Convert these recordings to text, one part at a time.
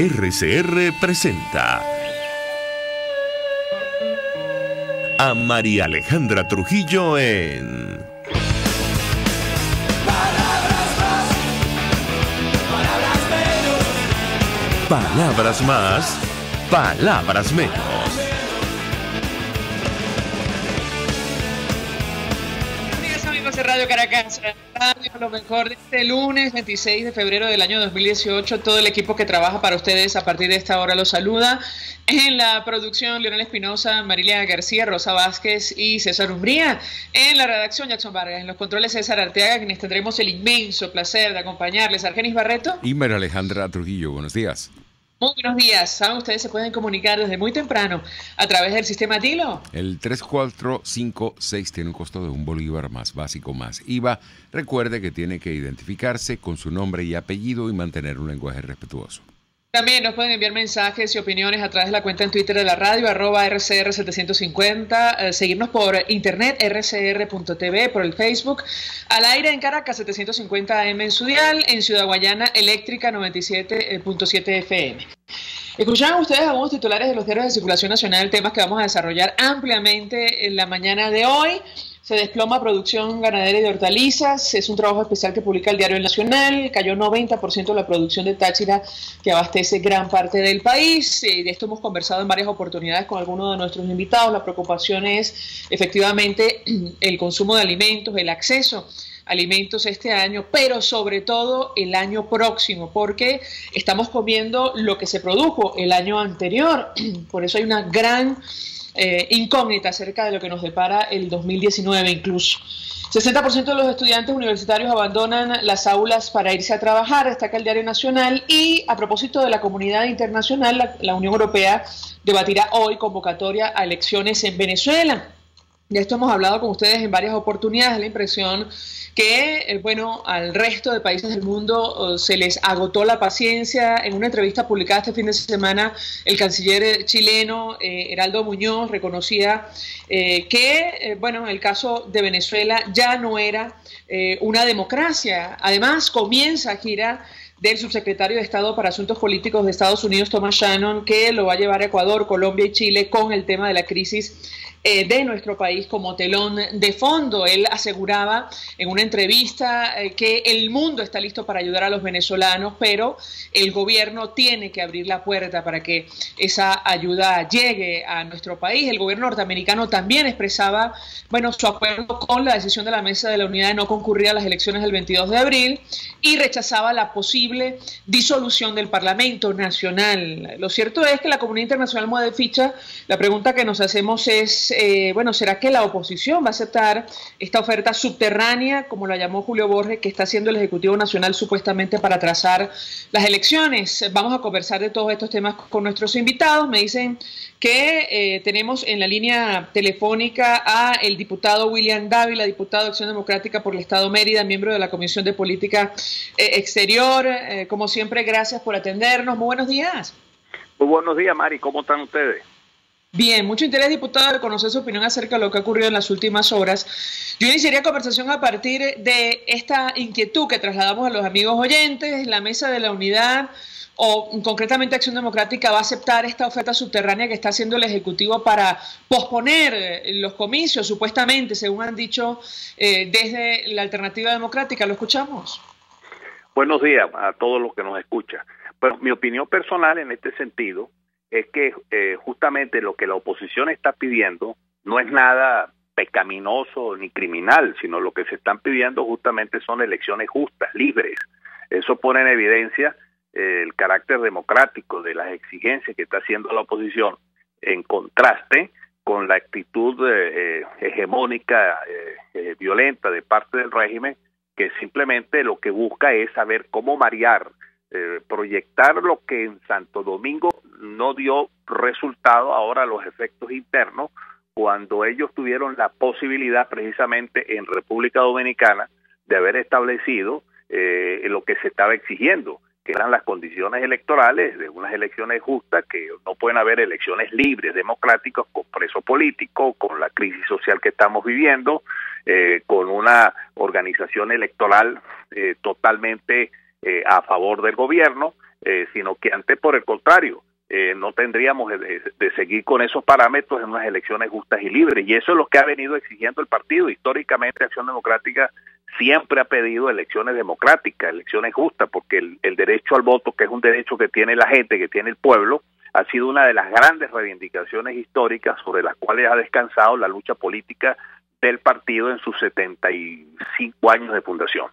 RCR presenta a María Alejandra Trujillo en Palabras más, palabras menos. Palabras más, palabras menos. Amigos de Radio Caracas, Radio Lo Mejor de este lunes 26 de febrero del año 2018. Todo el equipo que trabaja para ustedes a partir de esta hora los saluda. En la producción, Leonel Espinosa, Marilia García, Rosa Vázquez y César Umbría. En la redacción, Jackson Vargas. En los controles, César Arteaga, quienes tendremos el inmenso placer de acompañarles. Argenis Barreto. Y María Alejandra Trujillo, buenos días. Muy buenos días. Saben, ustedes se pueden comunicar desde muy temprano a través del sistema Dilo. El 3456 tiene un costo de $1 más básico más IVA. Recuerde que tiene que identificarse con su nombre y apellido y mantener un lenguaje respetuoso. También nos pueden enviar mensajes y opiniones a través de la cuenta en Twitter de la radio, @RCR750, seguirnos por internet, rcr.tv, por el Facebook, al aire en Caracas, 750 AM en su dial, en Ciudad Guayana, eléctrica, 97.7 FM. Escuchaban ustedes algunos titulares de los diarios de circulación nacional, temas que vamos a desarrollar ampliamente en la mañana de hoy. Se desploma producción ganadera y de hortalizas. Es un trabajo especial que publica el Diario El Nacional. Cayó 90% la producción de Táchira, que abastece gran parte del país. De esto hemos conversado en varias oportunidades con algunos de nuestros invitados. La preocupación es efectivamente el consumo de alimentos, el acceso a alimentos este año, pero sobre todo el año próximo, porque estamos comiendo lo que se produjo el año anterior. Por eso hay una gran incógnita acerca de lo que nos depara el 2019 incluso. 60% de los estudiantes universitarios abandonan las aulas para irse a trabajar, destaca el Diario Nacional. Y a propósito de la comunidad internacional, la Unión Europea debatirá hoy convocatoria a elecciones en Venezuela. De esto hemos hablado con ustedes en varias oportunidades. La impresión que, bueno, al resto de países del mundo se les agotó la paciencia. En una entrevista publicada este fin de semana, el canciller chileno, Heraldo Muñoz, reconocía que, bueno, el caso de Venezuela ya no era una democracia. Además, comienza gira del subsecretario de Estado para Asuntos Políticos de Estados Unidos, Thomas Shannon, que lo va a llevar a Ecuador, Colombia y Chile con el tema de la crisis de nuestro país como telón de fondo. Él aseguraba en una entrevista que el mundo está listo para ayudar a los venezolanos, pero el gobierno tiene que abrir la puerta para que esa ayuda llegue a nuestro país. El gobierno norteamericano también expresaba, bueno, su acuerdo con la decisión de la Mesa de la Unidad de no concurrir a las elecciones del 22 de abril y rechazaba la posible disolución del Parlamento Nacional. Lo cierto es que la comunidad internacional mueve ficha. La pregunta que nos hacemos es, bueno, ¿será que la oposición va a aceptar esta oferta subterránea, como la llamó Julio Borges, que está haciendo el Ejecutivo Nacional supuestamente para trazar las elecciones? Vamos a conversar de todos estos temas con nuestros invitados. Me dicen que tenemos en la línea telefónica a el diputado William Dávila, diputado de Acción Democrática por el Estado Mérida, miembro de la Comisión de Política Exterior. Como siempre, gracias por atendernos. Muy buenos días. Muy buenos días, Mari. ¿Cómo están ustedes? Bien, mucho interés, diputado, de conocer su opinión acerca de lo que ha ocurrido en las últimas horas. Yo iniciaría conversación a partir de esta inquietud que trasladamos a los amigos oyentes. La Mesa de la Unidad, o concretamente Acción Democrática, va a aceptar esta oferta subterránea que está haciendo el Ejecutivo para posponer los comicios, supuestamente, según han dicho desde la Alternativa Democrática. ¿Lo escuchamos? Buenos días a todos los que nos escuchan. Bueno, mi opinión personal en este sentido es que justamente lo que la oposición está pidiendo no es nada pecaminoso ni criminal, sino lo que se están pidiendo justamente son elecciones justas, libres. Eso pone en evidencia el carácter democrático de las exigencias que está haciendo la oposición, en contraste con la actitud hegemónica, violenta de parte del régimen, que simplemente lo que busca es saber cómo marear, proyectar lo que en Santo Domingo no dio resultado, ahora los efectos internos, cuando ellos tuvieron la posibilidad precisamente en República Dominicana de haber establecido lo que se estaba exigiendo, que eran las condiciones electorales de unas elecciones justas, que no pueden haber elecciones libres, democráticas, con preso político, con la crisis social que estamos viviendo, con una organización electoral totalmente a favor del gobierno. sino que antes, por el contrario, no tendríamos de seguir con esos parámetros en unas elecciones justas y libres. Y eso es lo que ha venido exigiendo el partido. Históricamente, Acción Democrática siempre ha pedido elecciones democráticas, elecciones justas, porque el derecho al voto, que es un derecho que tiene la gente, que tiene el pueblo, ha sido una de las grandes reivindicaciones históricas sobre las cuales ha descansado la lucha política del partido en sus 75 años de fundación.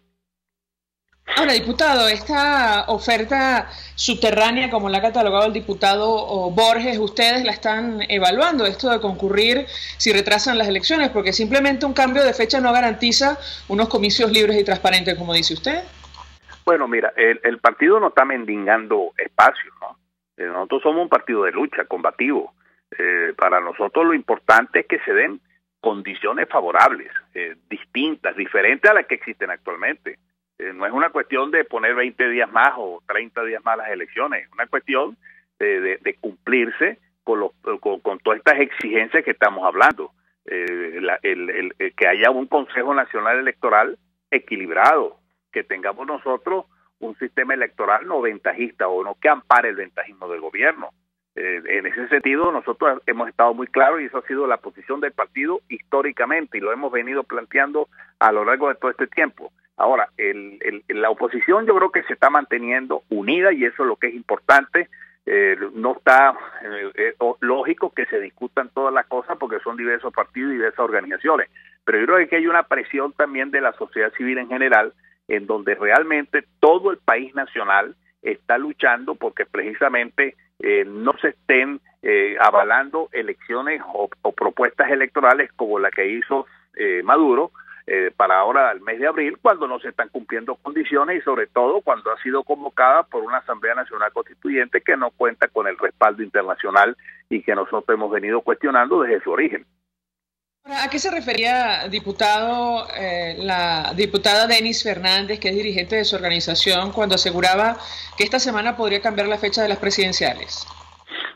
Ahora, diputado, esta oferta subterránea, como la ha catalogado el diputado Borges, ustedes la están evaluando, esto de concurrir si retrasan las elecciones, porque simplemente un cambio de fecha no garantiza unos comicios libres y transparentes, como dice usted. Bueno, mira, el partido no está mendigando espacios, ¿no? Nosotros somos un partido de lucha, combativo. Para nosotros lo importante es que se den condiciones favorables, distintas, diferentes a las que existen actualmente. No es una cuestión de poner 20 días más o 30 días más las elecciones, es una cuestión de cumplirse con todas estas exigencias que estamos hablando. Que haya un Consejo Nacional Electoral equilibrado, que tengamos nosotros un sistema electoral no ventajista o no que ampare el ventajismo del gobierno. En ese sentido, nosotros hemos estado muy claros y eso ha sido la posición del partido históricamente y lo hemos venido planteando a lo largo de todo este tiempo. Ahora, la oposición yo creo que se está manteniendo unida y eso es lo que es importante. No está lógico que se discutan todas las cosas porque son diversos partidos y diversas organizaciones, pero yo creo que hay una presión también de la sociedad civil en general en donde realmente todo el país nacional está luchando porque precisamente no se estén avalando elecciones o propuestas electorales como la que hizo Maduro para ahora el mes de abril, cuando no se están cumpliendo condiciones y sobre todo cuando ha sido convocada por una Asamblea Nacional Constituyente que no cuenta con el respaldo internacional y que nosotros hemos venido cuestionando desde su origen. ¿A qué se refería, diputado, la diputada Denis Fernández, que es dirigente de su organización, cuando aseguraba que esta semana podría cambiar la fecha de las presidenciales?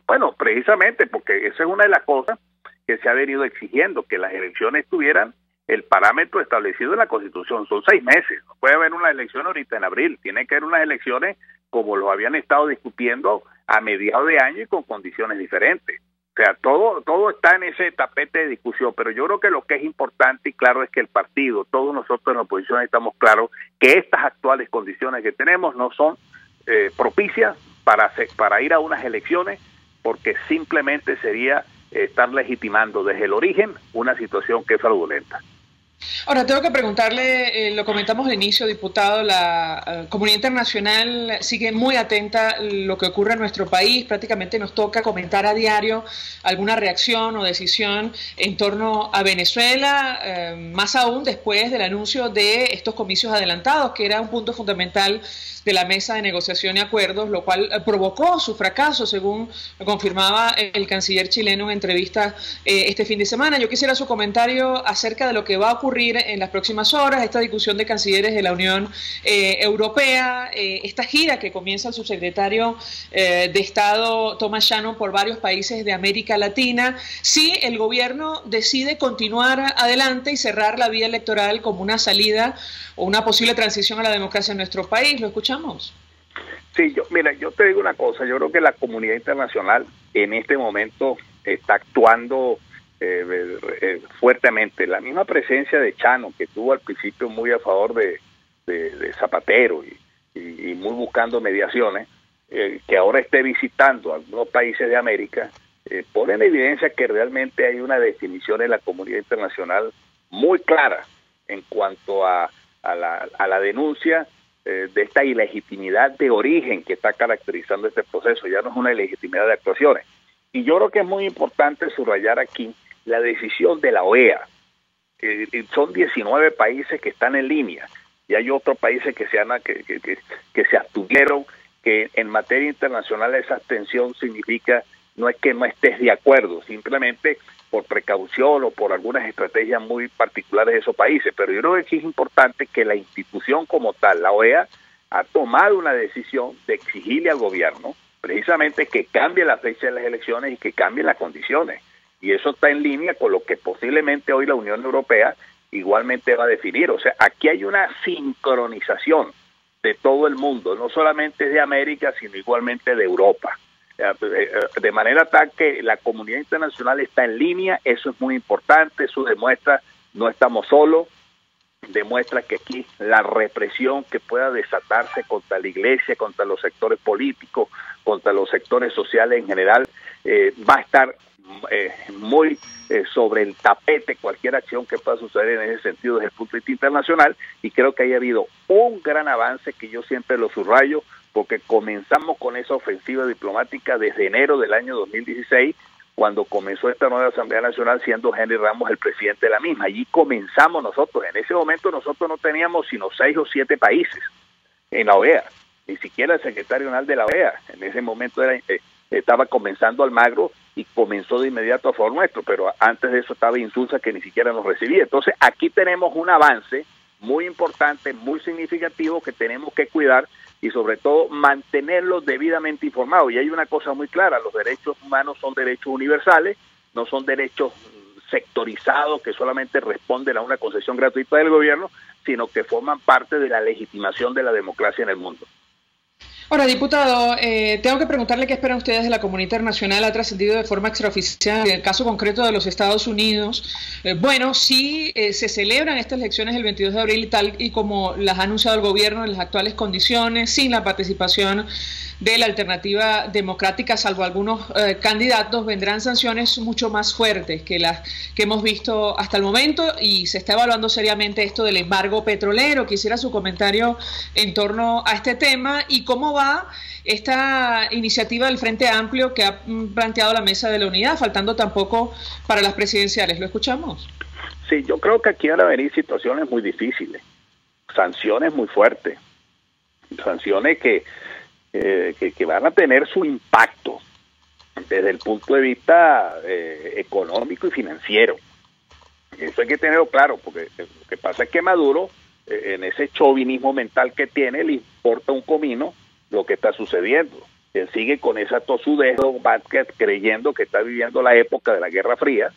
Bueno, precisamente porque esa es una de las cosas que se ha venido exigiendo, que las elecciones tuvieran el parámetro establecido en la Constitución. Son 6 meses, no puede haber una elección ahorita en abril, tiene que haber unas elecciones como lo habían estado discutiendo a mediados de año y con condiciones diferentes. O sea, todo está en ese tapete de discusión, pero yo creo que lo que es importante y claro es que el partido, todos nosotros en la oposición estamos claros que estas actuales condiciones que tenemos no son propicias para ir a unas elecciones, porque simplemente sería estar legitimando desde el origen una situación que es fraudulenta. Ahora, tengo que preguntarle, lo comentamos al inicio, diputado, la comunidad internacional sigue muy atenta a lo que ocurre en nuestro país, prácticamente nos toca comentar a diario alguna reacción o decisión en torno a Venezuela, más aún después del anuncio de estos comicios adelantados, que era un punto fundamental de la mesa de negociación y acuerdos, lo cual provocó su fracaso, según confirmaba el canciller chileno en entrevista este fin de semana. Yo quisiera su comentario acerca de lo que va a ocurrir en las próximas horas, esta discusión de cancilleres de la Unión Europea, esta gira que comienza el subsecretario de Estado Thomas Shannon por varios países de América Latina, si el gobierno decide continuar adelante y cerrar la vía electoral como una salida o una posible transición a la democracia en nuestro país. ¿Lo escuchamos? Sí, mira, yo te digo una cosa, yo creo que la comunidad internacional en este momento está actuando fuertemente. La misma presencia de Chano, que estuvo al principio muy a favor de Zapatero y muy buscando mediaciones, que ahora esté visitando algunos países de América, pone en evidencia que realmente hay una definición en la comunidad internacional muy clara en cuanto a la denuncia de esta ilegitimidad de origen que está caracterizando este proceso. Ya no es una ilegitimidad de actuaciones. Y yo creo que es muy importante subrayar aquí la decisión de la OEA. Son 19 países que están en línea y hay otros países que se abstuvieron, que en materia internacional esa abstención significa no es que no estés de acuerdo, simplemente por precaución o por algunas estrategias muy particulares de esos países. Pero yo creo que es importante que la institución como tal, la OEA, ha tomado una decisión de exigirle al gobierno precisamente que cambie la fecha de las elecciones y que cambie las condiciones. Y eso está en línea con lo que posiblemente hoy la Unión Europea igualmente va a definir. O sea, aquí hay una sincronización de todo el mundo, no solamente de América, sino igualmente de Europa. De manera tal que la comunidad internacional está en línea, eso es muy importante, eso demuestra no estamos solos, demuestra que aquí la represión que pueda desatarse contra la iglesia, contra los sectores políticos, contra los sectores sociales en general, va a estar muy sobre el tapete cualquier acción que pueda suceder en ese sentido desde el punto de vista internacional, y creo que haya habido un gran avance que yo siempre lo subrayo, porque comenzamos con esa ofensiva diplomática desde enero del año 2016, cuando comenzó esta nueva Asamblea Nacional, siendo Henry Ramos el presidente de la misma. Allí comenzamos nosotros. En ese momento nosotros no teníamos sino 6 o 7 países en la OEA, ni siquiera el secretario general de la OEA. En ese momento estaba comenzando Almagro y comenzó de inmediato a favor nuestro, pero antes de eso estaba Insulza, que ni siquiera nos recibía. Entonces aquí tenemos un avance muy importante, muy significativo, que tenemos que cuidar y sobre todo mantenerlos debidamente informados. Y hay una cosa muy clara: los derechos humanos son derechos universales, no son derechos sectorizados que solamente responden a una concesión gratuita del gobierno, sino que forman parte de la legitimación de la democracia en el mundo. Ahora, diputado, tengo que preguntarle qué esperan ustedes de la comunidad internacional. Ha trascendido de forma extraoficial en el caso concreto de los Estados Unidos. Bueno, sí se celebran estas elecciones el 22 de abril, tal y como las ha anunciado el gobierno en las actuales condiciones, sin la participación de la alternativa democrática, salvo algunos candidatos. Vendrán sanciones mucho más fuertes que las que hemos visto hasta el momento, y se está evaluando seriamente esto del embargo petrolero. Quisiera su comentario en torno a este tema y cómo va esta iniciativa del Frente Amplio que ha planteado la Mesa de la Unidad, faltando tampoco para las presidenciales. ¿Lo escuchamos? Sí, yo creo que aquí van a venir situaciones muy difíciles, sanciones muy fuertes, sanciones que van a tener su impacto desde el punto de vista económico y financiero. Eso hay que tenerlo claro, porque lo que pasa es que Maduro, en ese chauvinismo mental que tiene, le importa un comino lo que está sucediendo. Él sigue con esa tosudez creyendo que está viviendo la época de la Guerra Fría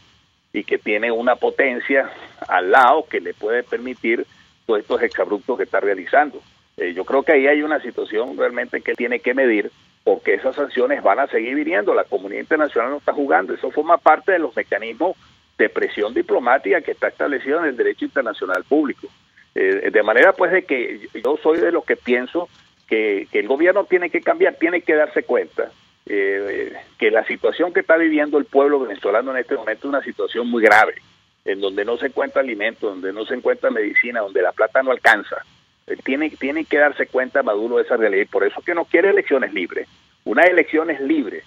y que tiene una potencia al lado que le puede permitir todos estos exabruptos que está realizando. Yo creo que ahí hay una situación realmente que tiene que medir, porque esas sanciones van a seguir viniendo. La comunidad internacional no está jugando. Eso forma parte de los mecanismos de presión diplomática que está establecido en el derecho internacional público. De manera pues de que yo soy de los que pienso que el gobierno tiene que cambiar, tiene que darse cuenta que la situación que está viviendo el pueblo venezolano en este momento es una situación muy grave, en donde no se encuentra alimento, donde no se encuentra medicina, donde la plata no alcanza. Tiene que darse cuenta Maduro de esa realidad, y por eso que no quiere elecciones libres. Unas elecciones libres,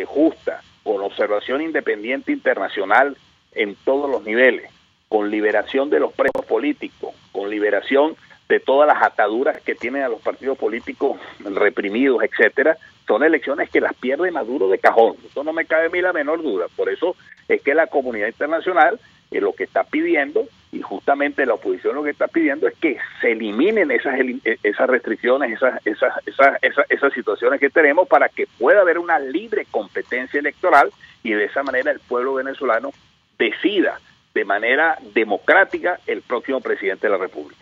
justas, con observación independiente internacional en todos los niveles, con liberación de los presos políticos, con liberación de todas las ataduras que tienen a los partidos políticos reprimidos, etcétera. Son elecciones que las pierde Maduro de cajón. Eso no me cabe a mí la menor duda. Por eso es que la comunidad internacional lo que está pidiendo, y justamente la oposición lo que está pidiendo, es que se eliminen esas restricciones, esas situaciones que tenemos, para que pueda haber una libre competencia electoral y de esa manera el pueblo venezolano decida de manera democrática el próximo presidente de la República.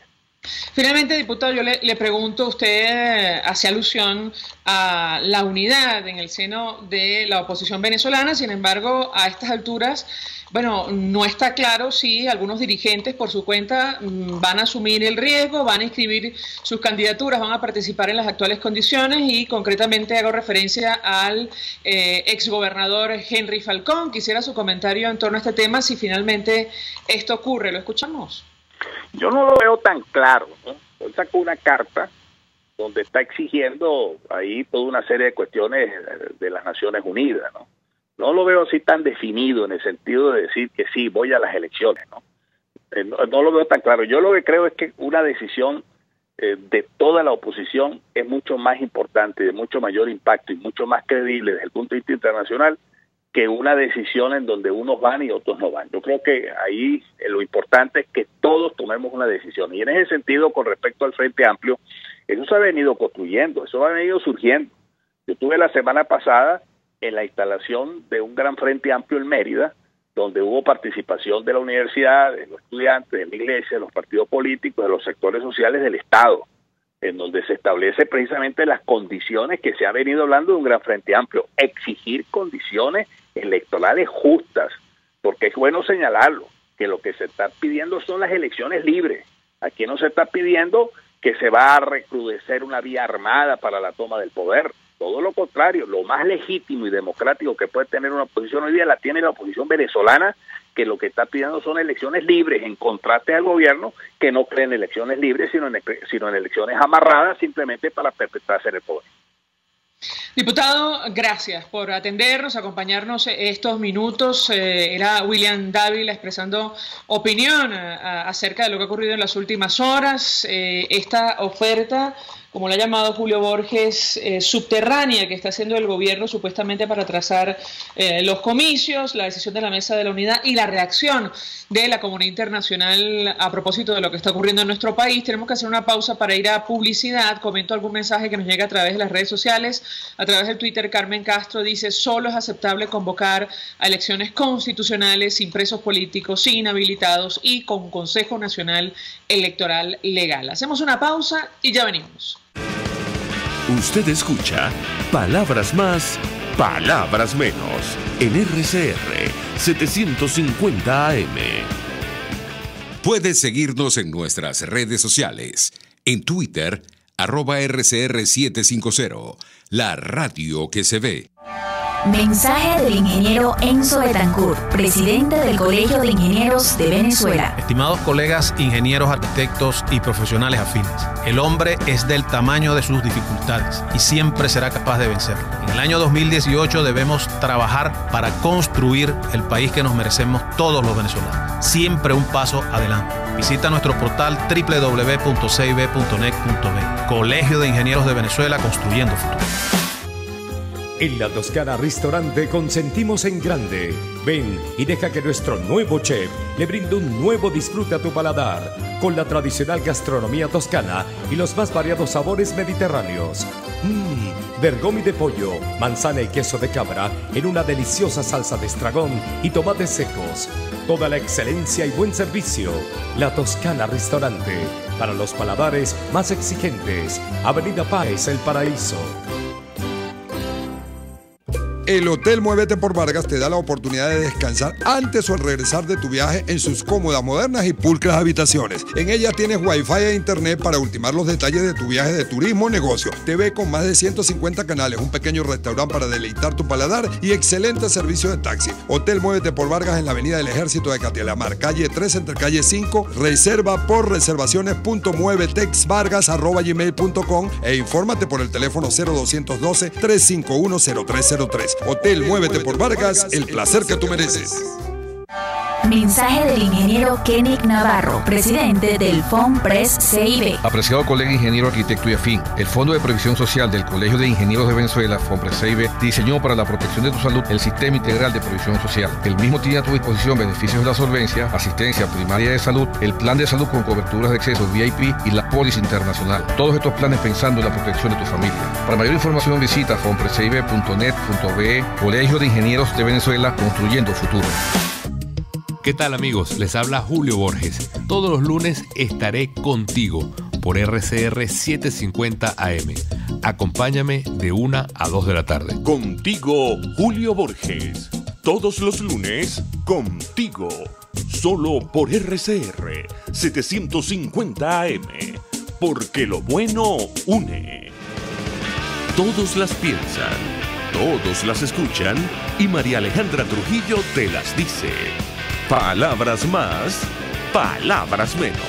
Finalmente, diputado, yo le pregunto, usted hace alusión a la unidad en el seno de la oposición venezolana. Sin embargo, a estas alturas, bueno, no está claro si algunos dirigentes por su cuenta van a asumir el riesgo, van a inscribir sus candidaturas, van a participar en las actuales condiciones, y concretamente hago referencia al exgobernador Henry Falcón. Quisiera su comentario en torno a este tema, si finalmente esto ocurre. ¿Lo escuchamos? Yo no lo veo tan claro, ¿no? Él sacó una carta donde está exigiendo ahí toda una serie de cuestiones de las Naciones Unidas, ¿no? No lo veo así tan definido en el sentido de decir que sí, voy a las elecciones, ¿no? No lo veo tan claro. Yo lo que creo es que una decisión de toda la oposición es mucho más importante, de mucho mayor impacto y mucho más creíble desde el punto de vista internacional que una decisión en donde unos van y otros no van. Yo creo que ahí lo importante es que todos tomemos una decisión. Y en ese sentido, con respecto al Frente Amplio, eso se ha venido construyendo, eso ha venido surgiendo. Yo estuve la semana pasada en la instalación de un gran Frente Amplio en Mérida, donde hubo participación de la universidad, de los estudiantes, de la iglesia, de los partidos políticos, de los sectores sociales del Estado. en donde se establece precisamente las condiciones que se ha venido hablando de un gran frente amplio, exigir condiciones electorales justas, porque es bueno señalarlo, que lo que se está pidiendo son las elecciones libres. Aquí no se está pidiendo que se va a recrudecer una vía armada para la toma del poder. Todo lo contrario, lo más legítimo y democrático que puede tener una oposición hoy día la tiene la oposición venezolana, que lo que está pidiendo son elecciones libres, en contraste al gobierno que no cree en elecciones libres, sino en elecciones amarradas simplemente para perpetuarse en el poder. Diputado, gracias por atendernos, acompañarnos estos minutos. Era William Dávila expresando opinión acerca de lo que ha ocurrido en las últimas horas. Esta oferta, como la ha llamado Julio Borges, subterránea que está haciendo el gobierno supuestamente para trazar los comicios, la decisión de la Mesa de la Unidad y la reacción de la comunidad internacional a propósito de lo que está ocurriendo en nuestro país. Tenemos que hacer una pausa para ir a publicidad. Comento algún mensaje que nos llega a través de las redes sociales. A través del Twitter, Carmen Castro dice: solo es aceptable convocar a elecciones constitucionales sin presos políticos, sin inhabilitados y con Consejo Nacional Electoral Legal. Hacemos una pausa y ya venimos. Usted escucha Palabras Más, Palabras Menos en RCR 750 AM. Puedes seguirnos en nuestras redes sociales. En Twitter, @RCR750, la radio que se ve. Mensaje del ingeniero Enzo Betancourt, presidente del Colegio de Ingenieros de Venezuela. Estimados colegas, ingenieros, arquitectos y profesionales afines, el hombre es del tamaño de sus dificultades y siempre será capaz de vencerlo. En el año 2018 debemos trabajar para construir el país que nos merecemos todos los venezolanos. Siempre un paso adelante. Visita nuestro portal www.cib.net.be. Colegio de Ingenieros de Venezuela, construyendo futuro. En La Toscana Restaurante consentimos en grande. Ven y deja que nuestro nuevo chef le brinde un nuevo disfrute a tu paladar, con la tradicional gastronomía toscana y los más variados sabores mediterráneos. Bergomi de pollo, manzana y queso de cabra en una deliciosa salsa de estragón y tomates secos. Toda la excelencia y buen servicio. La Toscana Restaurante, para los paladares más exigentes. Avenida Páez, El Paraíso. El Hotel Muévete por Vargas te da la oportunidad de descansar antes o al regresar de tu viaje en sus cómodas, modernas y pulcras habitaciones. En ellas tienes Wi-Fi e Internet para ultimar los detalles de tu viaje de turismo o negocio. TV con más de 150 canales, un pequeño restaurante para deleitar tu paladar y excelente servicio de taxi. Hotel Muévete por Vargas en la Avenida del Ejército de Catialamar, calle 3 entre calle 5. Reserva por reservaciones.muevetexvargas@gmail.com e infórmate por el teléfono 0212-351-0303. Hotel Muévete por Vargas, el placer que tú mereces. Mensaje del ingeniero Kenick Navarro, presidente del FONPRES CIB. Apreciado colega ingeniero, arquitecto y afín, el Fondo de Previsión Social del Colegio de Ingenieros de Venezuela, FONPRES CIB, diseñó para la protección de tu salud el Sistema Integral de Previsión Social. El mismo tiene a tu disposición beneficios de la solvencia, asistencia primaria de salud, el plan de salud con coberturas de acceso VIP y la póliza internacional. Todos estos planes pensando en la protección de tu familia. Para mayor información visita fonprescib.net.be. Colegio de Ingenieros de Venezuela, construyendo futuro. ¿Qué tal, amigos? Les habla Julio Borges. Todos los lunes estaré contigo por RCR 750 AM. Acompáñame de 1 a 2 de la tarde. Contigo, Julio Borges. Todos los lunes, contigo. Solo por RCR 750 AM. Porque lo bueno une. Todos las piensan, todos las escuchan y María Alejandra Trujillo te las dice. Palabras más, palabras menos.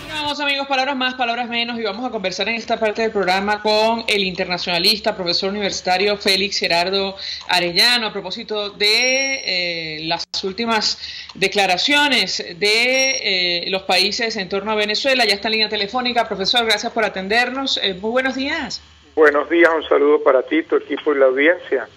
Vamos, amigos, palabras más, palabras menos, y vamos a conversar en esta parte del programa con el internacionalista, profesor universitario Félix Gerardo Arellano, a propósito de las últimas declaraciones de los países en torno a Venezuela. Ya está en línea telefónica. Profesor, gracias por atendernos. Muy buenos días. Buenos días, un saludo para ti, tu equipo y la audiencia.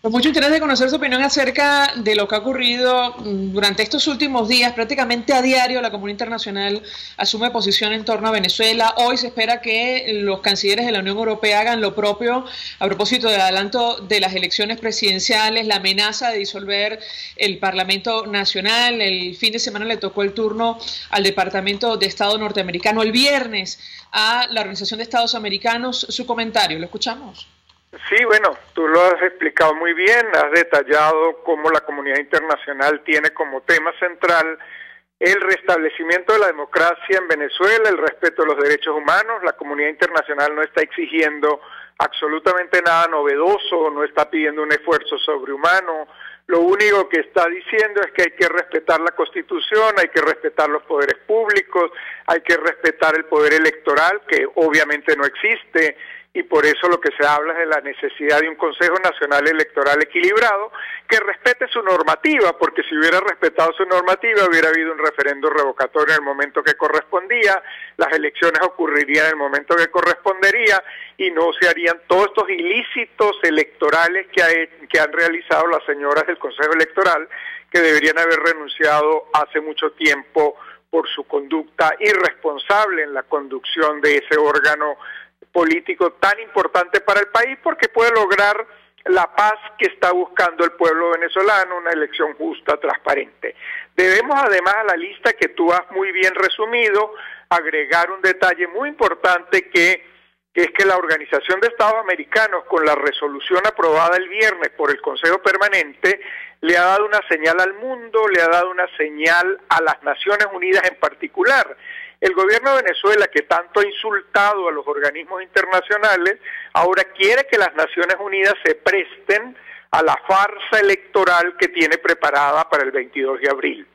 Con mucho interés de conocer su opinión acerca de lo que ha ocurrido durante estos últimos días. Prácticamente a diario la comunidad internacional asume posición en torno a Venezuela. Hoy se espera que los cancilleres de la Unión Europea hagan lo propio a propósito del adelanto de las elecciones presidenciales, la amenaza de disolver el Parlamento Nacional. El fin de semana le tocó el turno al Departamento de Estado norteamericano. El viernes a la Organización de Estados Americanos. Su comentario, ¿lo escuchamos? Sí, bueno, tú lo has explicado muy bien, has detallado cómo la comunidad internacional tiene como tema central el restablecimiento de la democracia en Venezuela, el respeto de los derechos humanos. La comunidad internacional no está exigiendo absolutamente nada novedoso, no está pidiendo un esfuerzo sobrehumano. Lo único que está diciendo es que hay que respetar la Constitución, hay que respetar los poderes públicos, hay que respetar el poder electoral, que obviamente no existe, y por eso lo que se habla es de la necesidad de un Consejo Nacional Electoral equilibrado que respete su normativa, porque si hubiera respetado su normativa hubiera habido un referendo revocatorio en el momento que correspondía, las elecciones ocurrirían en el momento que correspondería y no se harían todos estos ilícitos electorales que han realizado las señoras del Consejo Electoral, que deberían haber renunciado hace mucho tiempo por su conducta irresponsable en la conducción de ese órgano político tan importante para el país, porque puede lograr la paz que está buscando el pueblo venezolano, una elección justa, transparente. Debemos además a la lista que tú has muy bien resumido, agregar un detalle muy importante que es que la Organización de Estados Americanos, con la resolución aprobada el viernes por el Consejo Permanente, le ha dado una señal al mundo, le ha dado una señal a las Naciones Unidas en particular. El gobierno de Venezuela, que tanto ha insultado a los organismos internacionales, ahora quiere que las Naciones Unidas se presten a la farsa electoral que tiene preparada para el 22 de abril.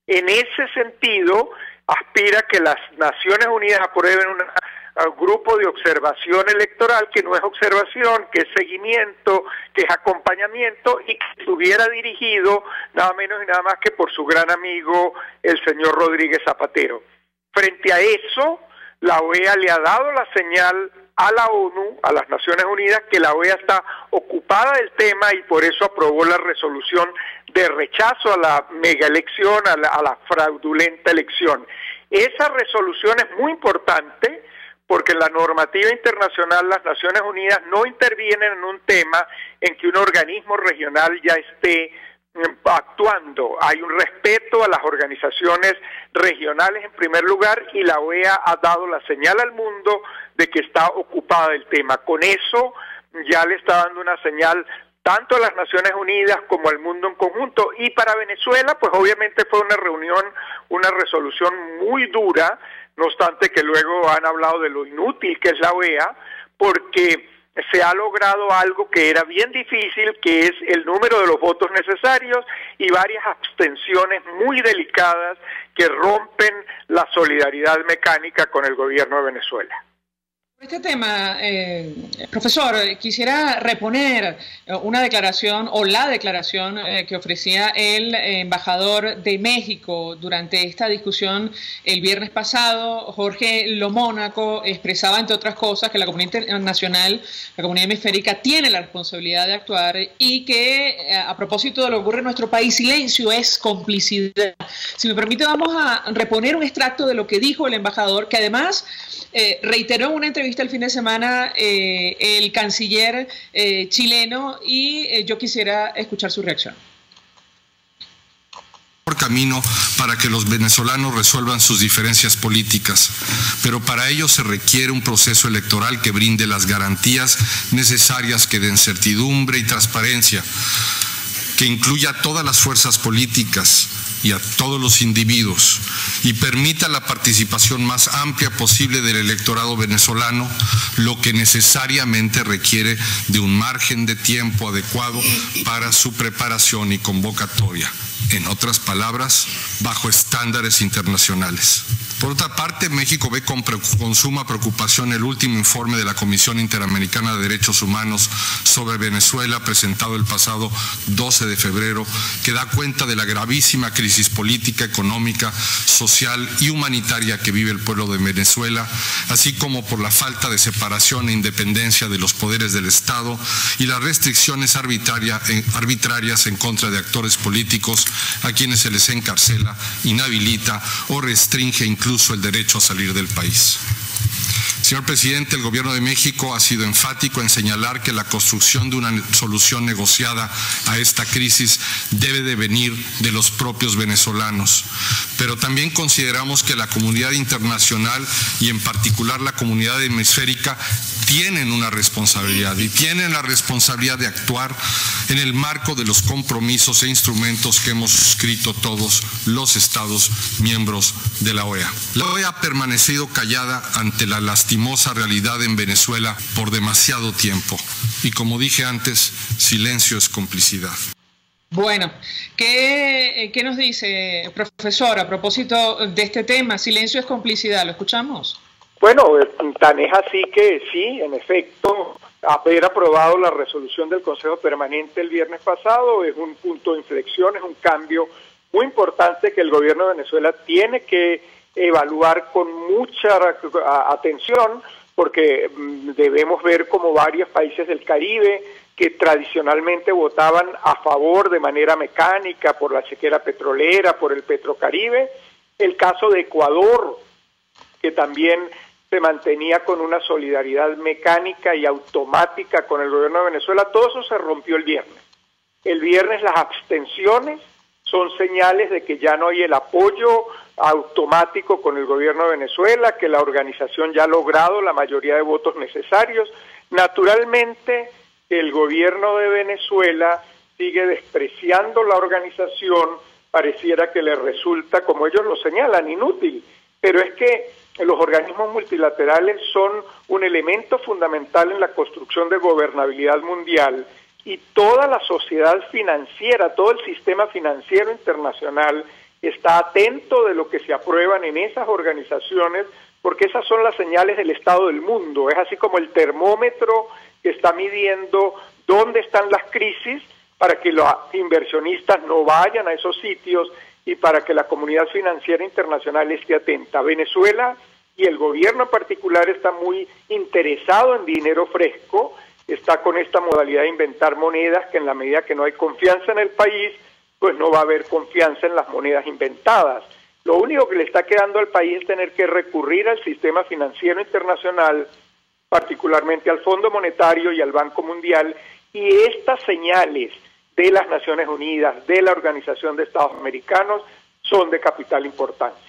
En ese sentido, aspira que las Naciones Unidas aprueben un grupo de observación electoral, que no es observación, que es seguimiento, que es acompañamiento, y que estuviera dirigido nada menos y nada más que por su gran amigo, el señor Rodríguez Zapatero. Frente a eso, la OEA le ha dado la señal a la ONU, a las Naciones Unidas, que la OEA está ocupada del tema y por eso aprobó la resolución de rechazo a la mega elección, a la fraudulenta elección. Esa resolución es muy importante porque en la normativa internacional las Naciones Unidas no intervienen en un tema en que un organismo regional ya esté actuando. Hay un respeto a las organizaciones regionales en primer lugar y la OEA ha dado la señal al mundo de que está ocupada del tema. Con eso ya le está dando una señal tanto a las Naciones Unidas como al mundo en conjunto. Y para Venezuela, pues obviamente fue una reunión, una resolución muy dura, no obstante que luego han hablado de lo inútil que es la OEA, porque se ha logrado algo que era bien difícil, que es el número de los votos necesarios y varias abstenciones muy delicadas que rompen la solidaridad mecánica con el gobierno de Venezuela. Este tema, profesor, quisiera reponer una declaración o la declaración que ofrecía el embajador de México durante esta discusión el viernes pasado. Jorge Lomónaco expresaba, entre otras cosas, que la comunidad internacional, la comunidad hemisférica, tiene la responsabilidad de actuar y que, a propósito de lo que ocurre en nuestro país, silencio es complicidad. Si me permite, vamos a reponer un extracto de lo que dijo el embajador, que además reiteró en una entrevista el fin de semana el canciller chileno, y yo quisiera escuchar su reacción. Camino para que los venezolanos resuelvan sus diferencias políticas, pero para ello se requiere un proceso electoral que brinde las garantías necesarias, que den certidumbre y transparencia, que incluya a todas las fuerzas políticas y a todos los individuos y permita la participación más amplia posible del electorado venezolano, lo que necesariamente requiere de un margen de tiempo adecuado para su preparación y convocatoria. En otras palabras, bajo estándares internacionales. Por otra parte, México ve con suma preocupación el último informe de la Comisión Interamericana de Derechos Humanos sobre Venezuela, presentado el pasado 12 de febrero, que da cuenta de la gravísima crisis crisis política, económica, social y humanitaria que vive el pueblo de Venezuela, así como por la falta de separación e independencia de los poderes del Estado y las restricciones arbitrarias en contra de actores políticos a quienes se les encarcela, inhabilita o restringe incluso el derecho a salir del país. Señor presidente, el Gobierno de México ha sido enfático en señalar que la construcción de una solución negociada a esta crisis debe de venir de los propios venezolanos. Pero también consideramos que la comunidad internacional y en particular la comunidad hemisférica tienen una responsabilidad y tienen la responsabilidad de actuar en el marco de los compromisos e instrumentos que hemos suscrito todos los Estados miembros de la OEA. La OEA ha permanecido callada ante la lastimosa realidad en Venezuela por demasiado tiempo y, como dije antes, silencio es complicidad. Bueno, ¿qué nos dice, profesor, a propósito de este tema? Silencio es complicidad, ¿lo escuchamos? Bueno, tan es así que sí, en efecto, haber aprobado la resolución del Consejo Permanente el viernes pasado es un punto de inflexión, es un cambio muy importante que el gobierno de Venezuela tiene que evaluar con mucha atención, porque debemos ver como varios países del Caribe que tradicionalmente votaban a favor de manera mecánica por la chequera petrolera, por el Petrocaribe, el caso de Ecuador, que también se mantenía con una solidaridad mecánica y automática con el gobierno de Venezuela, todo eso se rompió el viernes. El viernes las abstenciones son señales de que ya no hay el apoyo automático con el gobierno de Venezuela, que la organización ya ha logrado la mayoría de votos necesarios. Naturalmente, el gobierno de Venezuela sigue despreciando la organización, pareciera que le resulta, como ellos lo señalan, inútil, pero es que los organismos multilaterales son un elemento fundamental en la construcción de gobernabilidad mundial y toda la sociedad financiera, todo el sistema financiero internacional está atento de lo que se aprueban en esas organizaciones, porque esas son las señales del estado del mundo. Es así como el termómetro que está midiendo dónde están las crisis para que los inversionistas no vayan a esos sitios y para que la comunidad financiera internacional esté atenta. Venezuela y el gobierno en particular está muy interesado en dinero fresco, está con esta modalidad de inventar monedas que en la medida que no hay confianza en el país, pues no va a haber confianza en las monedas inventadas. Lo único que le está quedando al país es tener que recurrir al sistema financiero internacional, particularmente al Fondo Monetario y al Banco Mundial, y estas señales de las Naciones Unidas, de la Organización de Estados Americanos, son de capital importancia.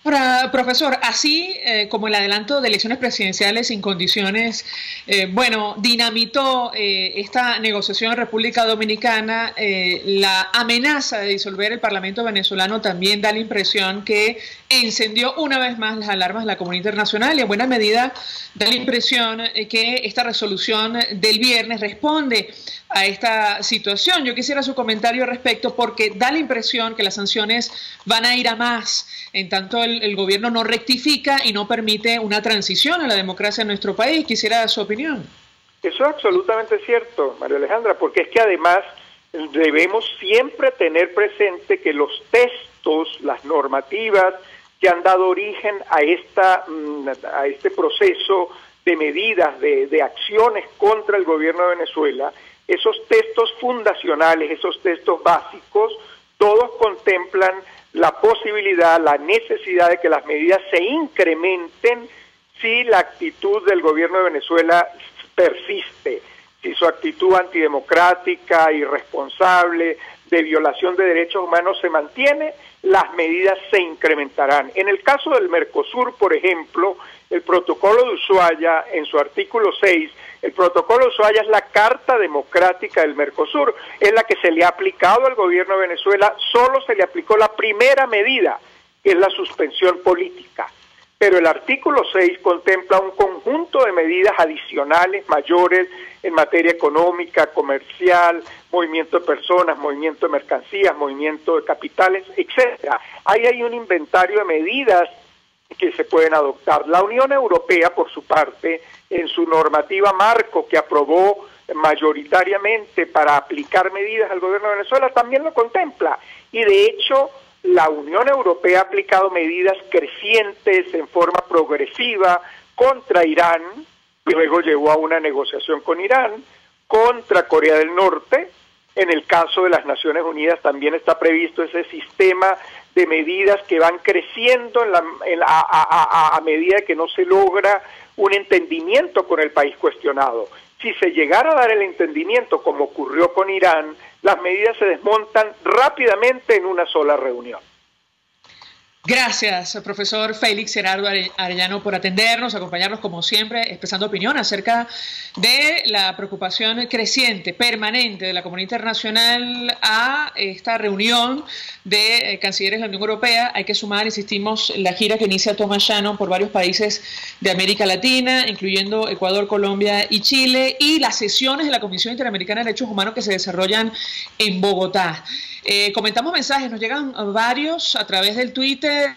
Ahora, profesor, así como el adelanto de elecciones presidenciales sin condiciones, dinamitó esta negociación en República Dominicana, la amenaza de disolver el Parlamento venezolano también da la impresión que encendió una vez más las alarmas de la comunidad internacional y en buena medida da la impresión que esta resolución del viernes responde a esta situación. Yo quisiera su comentario al respecto porque da la impresión que las sanciones van a ir a más, en tanto el gobierno no rectifica y no permite una transición a la democracia en nuestro país. Quisiera su opinión. Eso es absolutamente cierto, María Alejandra, porque es que además debemos siempre tener presente que los textos, las normativas que han dado origen a este proceso de medidas, de acciones contra el gobierno de Venezuela, esos textos fundacionales, esos textos básicos, todos contemplan la posibilidad, la necesidad de que las medidas se incrementen si la actitud del gobierno de Venezuela persiste, si su actitud antidemocrática, irresponsable, de violación de derechos humanos se mantiene, las medidas se incrementarán. En el caso del Mercosur, por ejemplo, el protocolo de Ushuaia, en su artículo 6, el protocolo de Ushuaia es la carta democrática del Mercosur, es la que se le ha aplicado al gobierno de Venezuela, solo se le aplicó la primera medida, que es la suspensión política. Pero el artículo 6 contempla un conjunto de medidas adicionales, mayores, en materia económica, comercial, movimiento de personas, movimiento de mercancías, movimiento de capitales, etcétera. Ahí hay un inventario de medidas que se pueden adoptar. La Unión Europea, por su parte, en su normativa marco que aprobó mayoritariamente para aplicar medidas al gobierno de Venezuela, también lo contempla. Y de hecho, la Unión Europea ha aplicado medidas crecientes en forma progresiva contra Irán, luego llevó a una negociación con Irán, contra Corea del Norte. En el caso de las Naciones Unidas también está previsto ese sistema de medidas que van creciendo a medida que no se logra un entendimiento con el país cuestionado. Si se llegara a dar el entendimiento, como ocurrió con Irán, las medidas se desmontan rápidamente en una sola reunión. Gracias, profesor Félix Gerardo Arellano, por atendernos, acompañarnos como siempre, expresando opinión acerca de la preocupación creciente, permanente de la comunidad internacional a esta reunión de cancilleres de la Unión Europea. Hay que sumar, insistimos, la gira que inicia Thomas Shannon por varios países de América Latina, incluyendo Ecuador, Colombia y Chile, y las sesiones de la Comisión Interamericana de Derechos Humanos que se desarrollan en Bogotá. Comentamos mensajes, nos llegan varios a través del Twitter.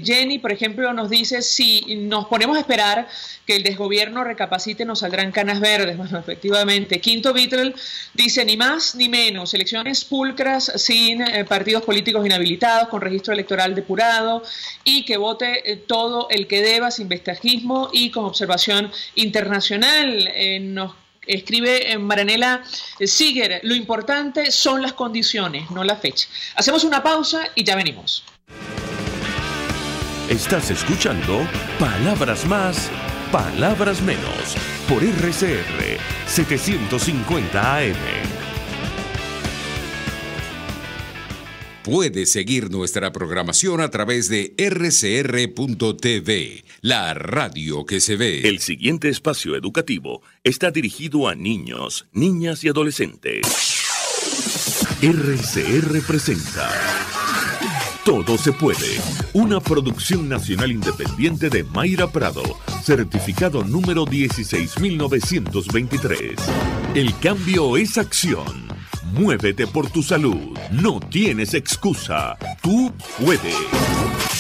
Jenny, por ejemplo, nos dice: si nos ponemos a esperar que el desgobierno recapacite, nos saldrán canas verdes. Bueno, efectivamente. Quinto Beatle dice: ni más ni menos, elecciones pulcras sin partidos políticos inhabilitados, con registro electoral depurado, y que vote todo el que deba, sin vestajismo y con observación internacional. Nos escribe Maranela Siger: lo importante son las condiciones, no la fecha. Hacemos una pausa y ya venimos. Estás escuchando Palabras Más, Palabras Menos, por RCR 750 AM. Puedes seguir nuestra programación a través de rcr.tv, la radio que se ve. El siguiente espacio educativo está dirigido a niños, niñas y adolescentes. RCR presenta Todo se puede, una producción nacional independiente de Mayra Prado, certificado número 16923. El cambio es acción. Muévete por tu salud. No tienes excusa. Tú puedes.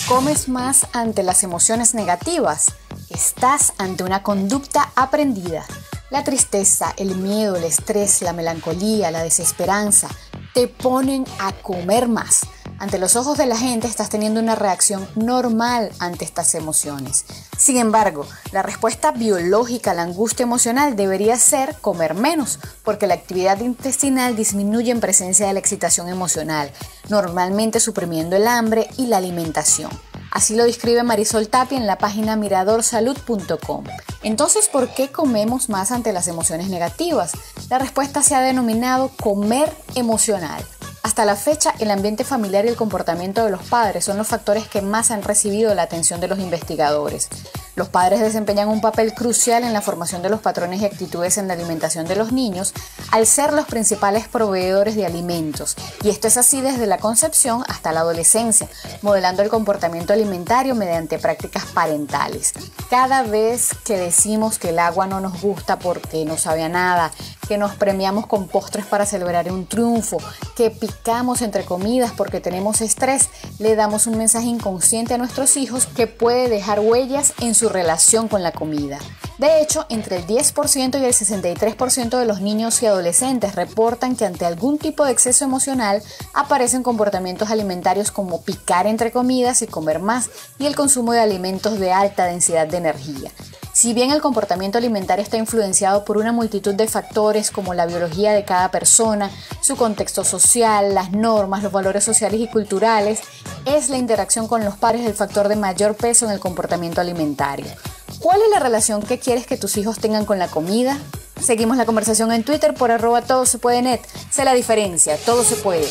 ¿Comes más ante las emociones negativas? Estás ante una conducta aprendida. La tristeza, el miedo, el estrés, la melancolía, la desesperanza te ponen a comer más. Ante los ojos de la gente estás teniendo una reacción normal ante estas emociones. Sin embargo, la respuesta biológica a la angustia emocional debería ser comer menos, porque la actividad intestinal disminuye en presencia de la excitación emocional, normalmente suprimiendo el hambre y la alimentación. Así lo describe Marisol Tapia en la página miradorsalud.com. Entonces, ¿por qué comemos más ante las emociones negativas? La respuesta se ha denominado comer emocional. Hasta la fecha, el ambiente familiar y el comportamiento de los padres son los factores que más han recibido la atención de los investigadores. Los padres desempeñan un papel crucial en la formación de los patrones y actitudes en la alimentación de los niños, al ser los principales proveedores de alimentos. Y esto es así desde la concepción hasta la adolescencia, modelando el comportamiento alimentario mediante prácticas parentales. Cada vez que decimos que el agua no nos gusta porque no sabe a nada, que nos premiamos con postres para celebrar un triunfo, que picamos entre comidas porque tenemos estrés, le damos un mensaje inconsciente a nuestros hijos que puede dejar huellas en su relación con la comida. De hecho, entre el 10% y el 63% de los niños y adolescentes reportan que ante algún tipo de exceso emocional aparecen comportamientos alimentarios como picar entre comidas y comer más, y el consumo de alimentos de alta densidad de energía. Si bien el comportamiento alimentario está influenciado por una multitud de factores como la biología de cada persona, su contexto social, las normas, los valores sociales y culturales, es la interacción con los pares el factor de mayor peso en el comportamiento alimentario. ¿Cuál es la relación que quieres que tus hijos tengan con la comida? Seguimos la conversación en Twitter por @todosepuede.net. Sé la diferencia, todo se puede.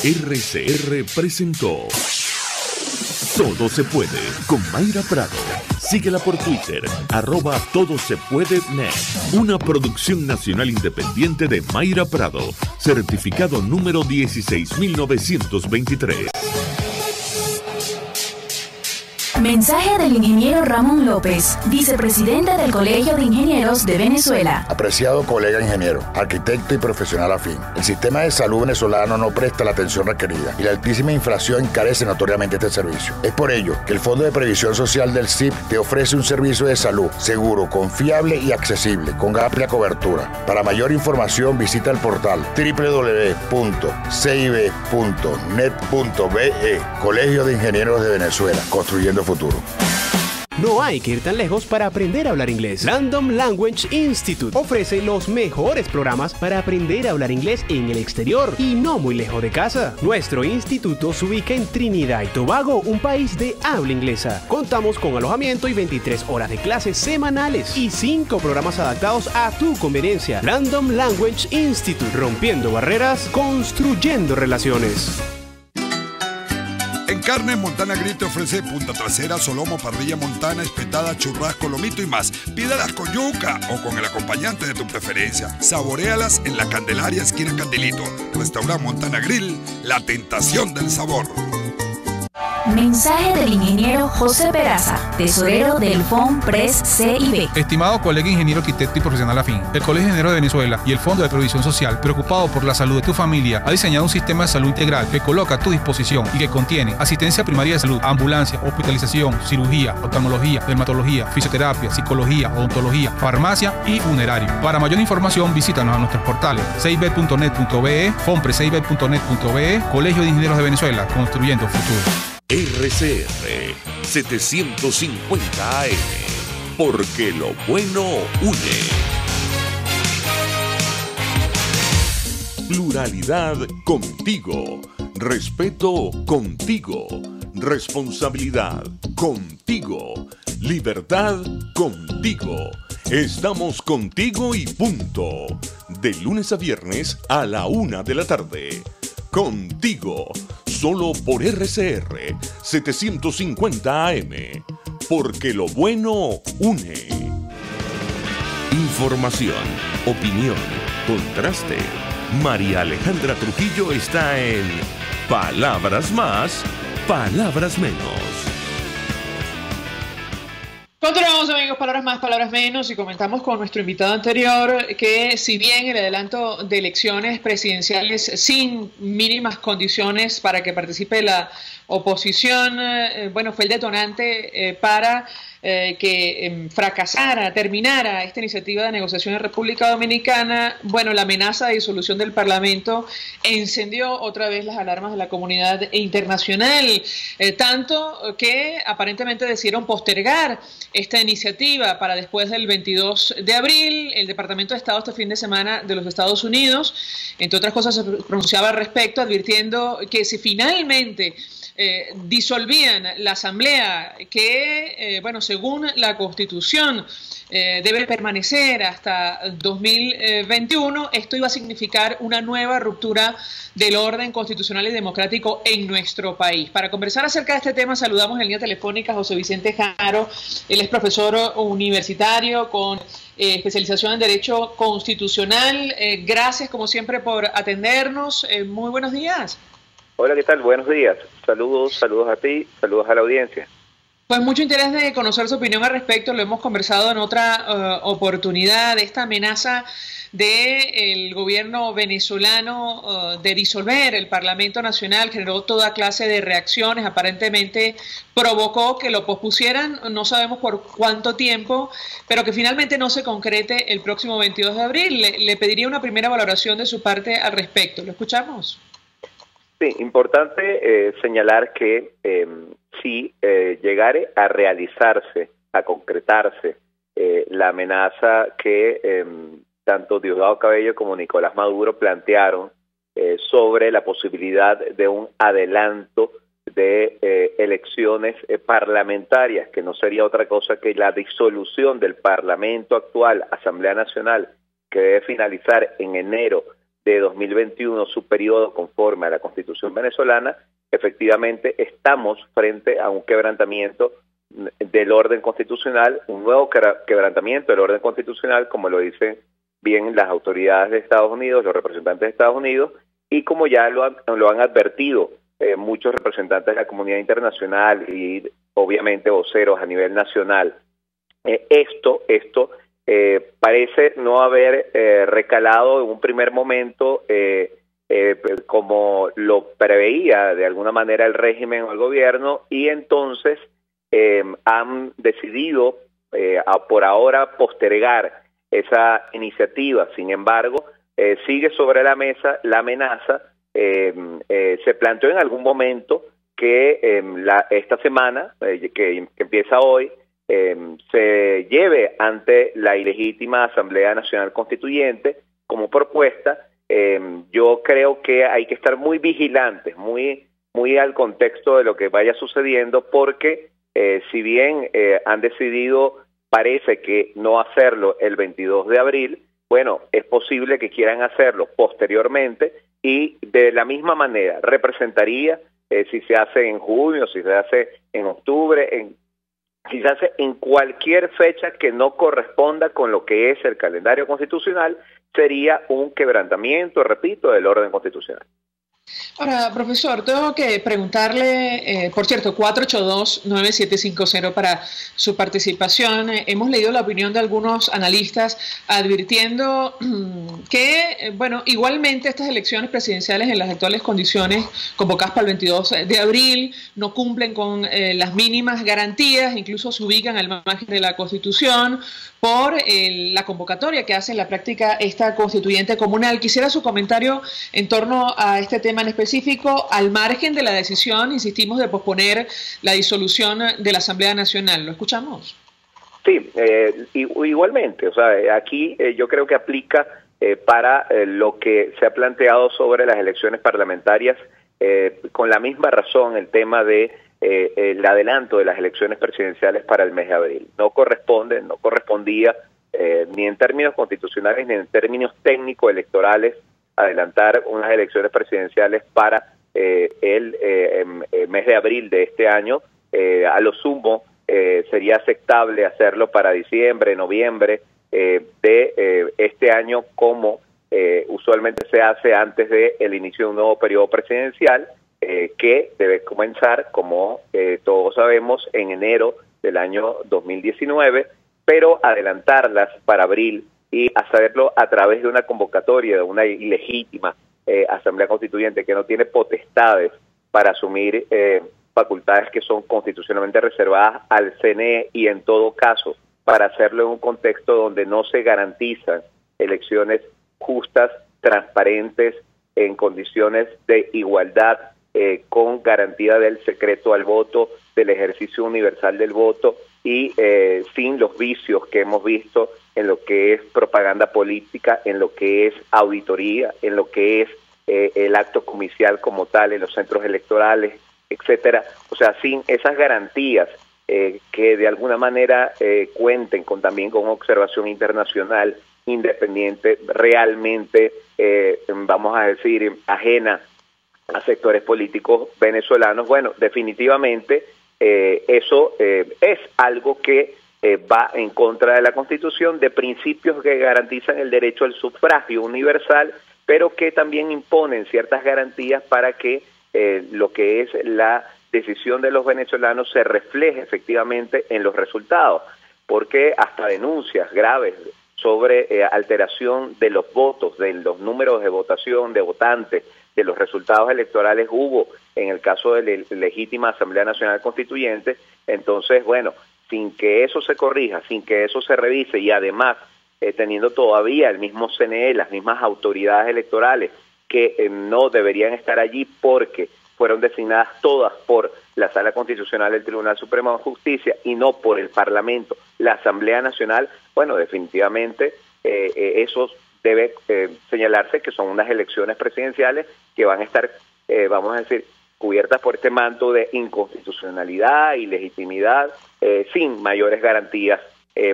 RCR presentó Todo se puede con Mayra Prado. Síguela por Twitter, @todosepuede.net. Una producción nacional independiente de Mayra Prado, certificado número 16923. Mensaje del ingeniero Ramón López, vicepresidente del Colegio de Ingenieros de Venezuela. Apreciado colega ingeniero, arquitecto y profesional afín, el sistema de salud venezolano no presta la atención requerida y la altísima inflación encarece notoriamente este servicio. Es por ello que el Fondo de Previsión Social del CIP te ofrece un servicio de salud seguro, confiable y accesible, con amplia cobertura. Para mayor información visita el portal www.cib.net.be, Colegio de Ingenieros de Venezuela, construyendo futuro. No hay que ir tan lejos para aprender a hablar inglés. Random Language Institute ofrece los mejores programas para aprender a hablar inglés en el exterior y no muy lejos de casa. Nuestro instituto se ubica en Trinidad y Tobago, un país de habla inglesa. Contamos con alojamiento y 23 horas de clases semanales y 5 programas adaptados a tu conveniencia. Random Language Institute, rompiendo barreras, construyendo relaciones. En Carnes Montana Grill te ofrece punta trasera, solomo, parrilla montana, espetada, churrasco, lomito y más. Pídalas con yuca o con el acompañante de tu preferencia. Saboréalas en la Candelaria esquina Candilito. Restaurante Montana Grill, la tentación del sabor. Mensaje del ingeniero José Peraza, tesorero del FONPRES CIB. Estimado colega ingeniero, arquitecto y profesional afín, el Colegio de Ingenieros de Venezuela y el Fondo de Previsión Social, preocupado por la salud de tu familia, ha diseñado un sistema de salud integral que coloca a tu disposición y que contiene asistencia primaria de salud, ambulancia, hospitalización, cirugía, oftalmología, dermatología, fisioterapia, psicología, odontología, farmacia y funerario. Para mayor información, visítanos a nuestros portales cib.net.be, fonprescib.net.be, Colegio de Ingenieros de Venezuela, construyendo futuro. RCR 750 AM, porque lo bueno une. Pluralidad contigo, respeto contigo, responsabilidad contigo, libertad contigo. Estamos contigo y punto. De lunes a viernes a la 1 de la tarde. Contigo, solo por RCR 750 AM, porque lo bueno une. Información, opinión, contraste. María Alejandra Trujillo está en Palabras Más, Palabras Menos. Continuamos, amigos, palabras más, palabras menos, y comentamos con nuestro invitado anterior que si bien el adelanto de elecciones presidenciales sin mínimas condiciones para que participe la oposición, bueno, fue el detonante para que fracasara, terminara esta iniciativa de negociación en República Dominicana, bueno, la amenaza de disolución del Parlamento encendió otra vez las alarmas de la comunidad internacional, tanto que aparentemente decidieron postergar esta iniciativa para después del 22 de abril. El Departamento de Estado este fin de semana de los Estados Unidos, entre otras cosas, se pronunciaba al respecto, advirtiendo que si finalmente disolvían la Asamblea, que, bueno, según la Constitución, debe permanecer hasta 2021, esto iba a significar una nueva ruptura del orden constitucional y democrático en nuestro país. Para conversar acerca de este tema, saludamos en línea telefónica a José Vicente Jaro. Él es profesor universitario con especialización en Derecho Constitucional. Gracias, como siempre, por atendernos. Muy buenos días. Hola, ¿qué tal? Buenos días. Saludos a ti, saludos a la audiencia. Pues mucho interés de conocer su opinión al respecto. Lo hemos conversado en otra oportunidad, esta amenaza del gobierno venezolano de disolver el Parlamento Nacional generó toda clase de reacciones, aparentemente provocó que lo pospusieran, no sabemos por cuánto tiempo, pero que finalmente no se concrete el próximo 22 de abril. Le pediría una primera valoración de su parte al respecto. ¿Lo escuchamos? Sí, importante señalar que si llegare a realizarse, a concretarse la amenaza que tanto Diosdado Cabello como Nicolás Maduro plantearon sobre la posibilidad de un adelanto de elecciones parlamentarias, que no sería otra cosa que la disolución del Parlamento actual, Asamblea Nacional, que debe finalizar en enero de 2021 su periodo conforme a la Constitución venezolana, efectivamente estamos frente a un quebrantamiento del orden constitucional, un nuevo quebrantamiento del orden constitucional, como lo dicen bien las autoridades de Estados Unidos, los representantes de Estados Unidos, y como ya lo han advertido muchos representantes de la comunidad internacional y obviamente voceros a nivel nacional. Esto parece no haber recalado en un primer momento como lo preveía de alguna manera el régimen o el gobierno, y entonces han decidido por ahora postergar esa iniciativa. Sin embargo, sigue sobre la mesa la amenaza. Se planteó en algún momento que esta semana, que empieza hoy, se lleve ante la ilegítima Asamblea Nacional Constituyente como propuesta. Yo creo que hay que estar muy vigilantes, muy al contexto de lo que vaya sucediendo, porque si bien han decidido, parece que no hacerlo el 22 de abril, bueno, es posible que quieran hacerlo posteriormente, y de la misma manera representaría, si se hace en junio, si se hace en octubre, si se hace en cualquier fecha que no corresponda con lo que es el calendario constitucional, sería un quebrantamiento, repito, del orden constitucional. Ahora, profesor, tengo que preguntarle, por cierto, 482-9750 para su participación. Hemos leído la opinión de algunos analistas advirtiendo que, bueno, igualmente estas elecciones presidenciales en las actuales condiciones convocadas para el 22 de abril no cumplen con las mínimas garantías, incluso se ubican al margen de la Constitución por la convocatoria que hace en la práctica esta constituyente comunal. Quisiera su comentario en torno a este tema en específico, al margen de la decisión, insistimos, de posponer la disolución de la Asamblea Nacional. ¿Lo escuchamos? Sí, igualmente. O sea, aquí yo creo que aplica para lo que se ha planteado sobre las elecciones parlamentarias, con la misma razón el tema de el adelanto de las elecciones presidenciales para el mes de abril. No correspondía ni en términos constitucionales ni en términos técnico-electorales adelantar unas elecciones presidenciales para el mes de abril de este año. A lo sumo sería aceptable hacerlo para diciembre, noviembre de este año, como usualmente se hace antes del inicio de un nuevo periodo presidencial, que debe comenzar, como todos sabemos, en enero del año 2019, pero adelantarlas para abril y hacerlo a través de una convocatoria de una ilegítima Asamblea Constituyente que no tiene potestades para asumir facultades que son constitucionalmente reservadas al CNE, y en todo caso para hacerlo en un contexto donde no se garantizan elecciones justas, transparentes, en condiciones de igualdad, con garantía del secreto al voto, del ejercicio universal del voto, y sin los vicios que hemos visto en lo que es propaganda política, en lo que es auditoría, en lo que es el acto comicial como tal, en los centros electorales, etcétera. O sea, sin esas garantías que de alguna manera cuenten también con observación internacional independiente, realmente, vamos a decir, ajena a sectores políticos venezolanos. Bueno, definitivamente eso es algo que va en contra de la Constitución, de principios que garantizan el derecho al sufragio universal, pero que también imponen ciertas garantías para que lo que es la decisión de los venezolanos se refleje efectivamente en los resultados, porque hasta denuncias graves sobre alteración de los votos, de los números de votación, de votantes, de los resultados electorales hubo en el caso de la legítima Asamblea Nacional Constituyente. Entonces, bueno, sin que eso se corrija, sin que eso se revise, y además teniendo todavía el mismo CNE, las mismas autoridades electorales que no deberían estar allí porque fueron designadas todas por la Sala Constitucional del Tribunal Supremo de Justicia y no por el Parlamento, la Asamblea Nacional, bueno, definitivamente eso debe señalarse que son unas elecciones presidenciales que van a estar, vamos a decir, cubiertas por este manto de inconstitucionalidad y legitimidad, sin mayores garantías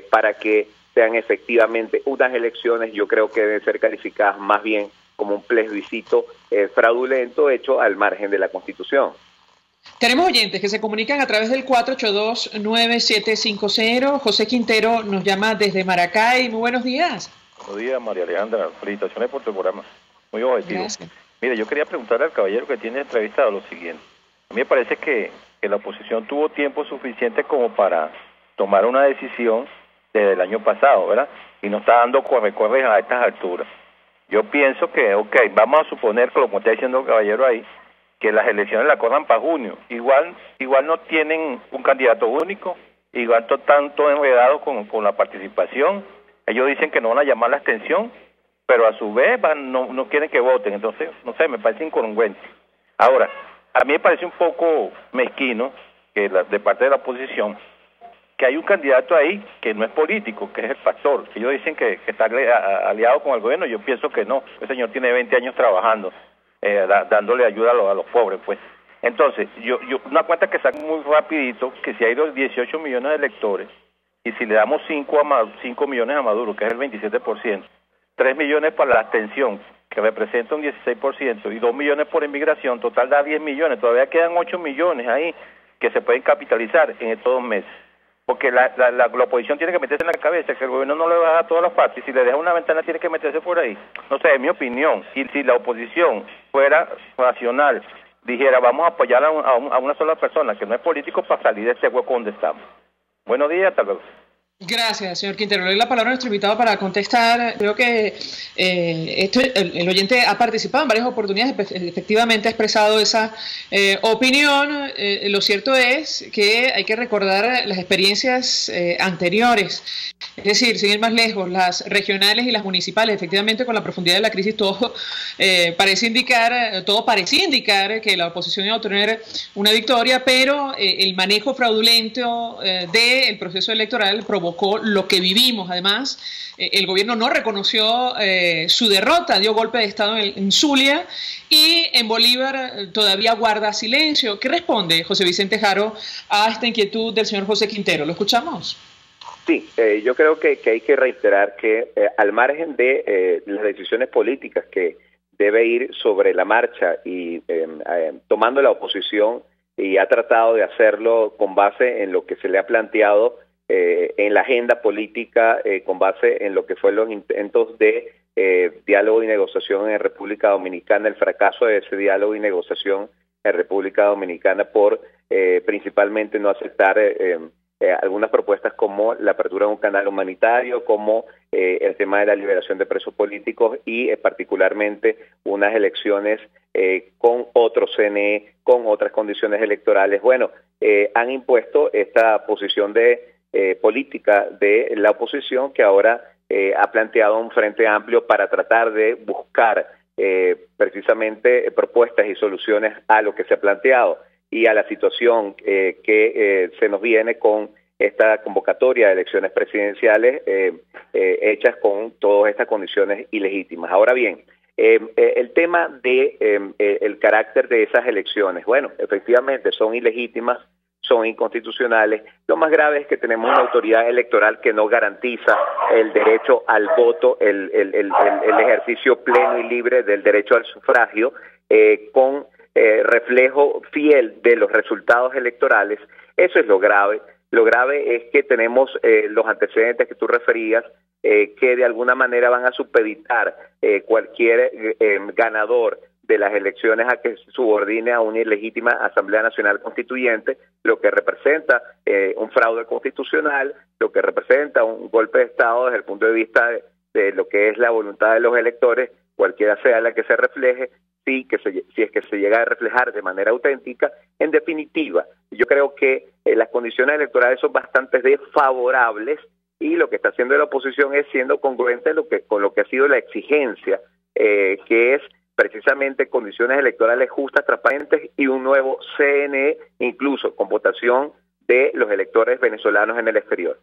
para que sean efectivamente unas elecciones. Yo creo que deben ser calificadas más bien como un plebiscito fraudulento hecho al margen de la Constitución. Tenemos oyentes que se comunican a través del 482-9750. José Quintero nos llama desde Maracay. Muy buenos días. Buenos días, María Alejandra. Felicitaciones por tu programa. Muy objetivo. Gracias. Mire, yo quería preguntarle al caballero que tiene entrevistado lo siguiente. A mí me parece que que la oposición tuvo tiempo suficiente como para tomar una decisión desde el año pasado, ¿verdad? Y no está dando corre a estas alturas. Yo pienso que, vamos a suponer, como está diciendo el caballero ahí, que las elecciones la corran para junio. Igual no tienen un candidato único, igual están todos enredados con la participación. Ellos dicen que no van a llamar la abstención, pero a su vez no quieren que voten. Entonces, no sé, me parece incongruente. Ahora, a mí me parece un poco mezquino que de parte de la oposición que hay un candidato ahí que no es político, que es el pastor. Ellos dicen que está aliado con el gobierno. Yo pienso que no. El señor tiene 20 años trabajando, dándole ayuda a los pobres, pues. Entonces, yo una cuenta que saco muy rapidito, que si hay los 18 millones de electores, y si le damos 5 millones a Maduro, que es el 27%, 3 millones para la abstención, que representa un 16%, y 2 millones por inmigración, total da 10 millones. Todavía quedan 8 millones ahí que se pueden capitalizar en estos 2 meses. Porque la oposición tiene que meterse en la cabeza que el gobierno no le va a dar todas las partes. Si le deja una ventana, tiene que meterse por ahí. No sé, es mi opinión. Y si la oposición fuera racional, dijera, vamos a apoyar a una sola persona que no es político para salir de este hueco donde estamos. Buenos días, hasta luego. Gracias, señor Quintero. Le doy la palabra a nuestro invitado para contestar. Creo que el oyente ha participado en varias oportunidades, efectivamente ha expresado esa opinión. Lo cierto es que hay que recordar las experiencias anteriores. Es decir, sin ir más lejos, las regionales y las municipales, efectivamente con la profundidad de la crisis todo parecía indicar que la oposición iba a obtener una victoria, pero el manejo fraudulento del proceso electoral provocó lo que vivimos. Además, el gobierno no reconoció su derrota, dio golpe de Estado en Zulia, y en Bolívar todavía guarda silencio. ¿Qué responde José Vicente Jaro a esta inquietud del señor José Quintero? ¿Lo escuchamos? Sí, yo creo que hay que reiterar que al margen de las decisiones políticas que debe ir sobre la marcha y tomando la oposición, y ha tratado de hacerlo con base en lo que se le ha planteado en la agenda política, con base en lo que fueron los intentos de diálogo y negociación en República Dominicana, el fracaso de ese diálogo y negociación en República Dominicana por principalmente no aceptar algunas propuestas como la apertura de un canal humanitario, como el tema de la liberación de presos políticos y particularmente unas elecciones con otro CNE, con otras condiciones electorales. Bueno, han impuesto esta posición de política de la oposición que ahora ha planteado un frente amplio para tratar de buscar precisamente propuestas y soluciones a lo que se ha planteado y a la situación que se nos viene con esta convocatoria de elecciones presidenciales hechas con todas estas condiciones ilegítimas. Ahora bien, el tema de el carácter de esas elecciones, bueno, efectivamente son ilegítimas, son inconstitucionales. Lo más grave es que tenemos una autoridad electoral que no garantiza el derecho al voto, el ejercicio pleno y libre del derecho al sufragio, con reflejo fiel de los resultados electorales. Eso es lo grave. Lo grave es que tenemos los antecedentes que tú referías, que de alguna manera van a supeditar cualquier ganador de las elecciones a que se subordine a una ilegítima Asamblea Nacional Constituyente, lo que representa un fraude constitucional, lo que representa un golpe de Estado desde el punto de vista de lo que es la voluntad de los electores, cualquiera sea la que se refleje, si es que se llega a reflejar de manera auténtica. En definitiva, yo creo que las condiciones electorales son bastante desfavorables y lo que está haciendo la oposición es siendo congruente con lo que ha sido la exigencia, que es precisamente condiciones electorales justas, transparentes y un nuevo CNE, incluso con votación de los electores venezolanos en el exterior.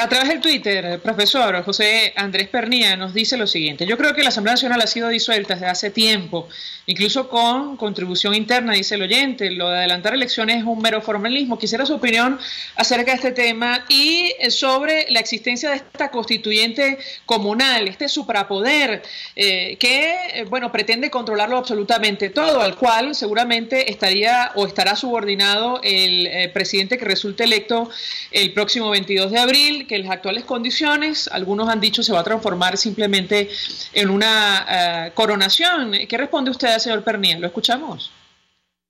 A través del Twitter, profesor José Andrés Pernía nos dice lo siguiente: yo creo que la Asamblea Nacional ha sido disuelta desde hace tiempo, incluso con contribución interna, dice el oyente. Lo de adelantar elecciones es un mero formalismo. Quisiera su opinión acerca de este tema y sobre la existencia de esta constituyente comunal, este suprapoder que, bueno, pretende controlarlo absolutamente todo, al cual seguramente estaría o estará subordinado el presidente que resulte electo el próximo 22 de abril, que en las actuales condiciones, algunos han dicho, se va a transformar simplemente en una coronación. ¿Qué responde usted, señor Pernía? ¿Lo escuchamos?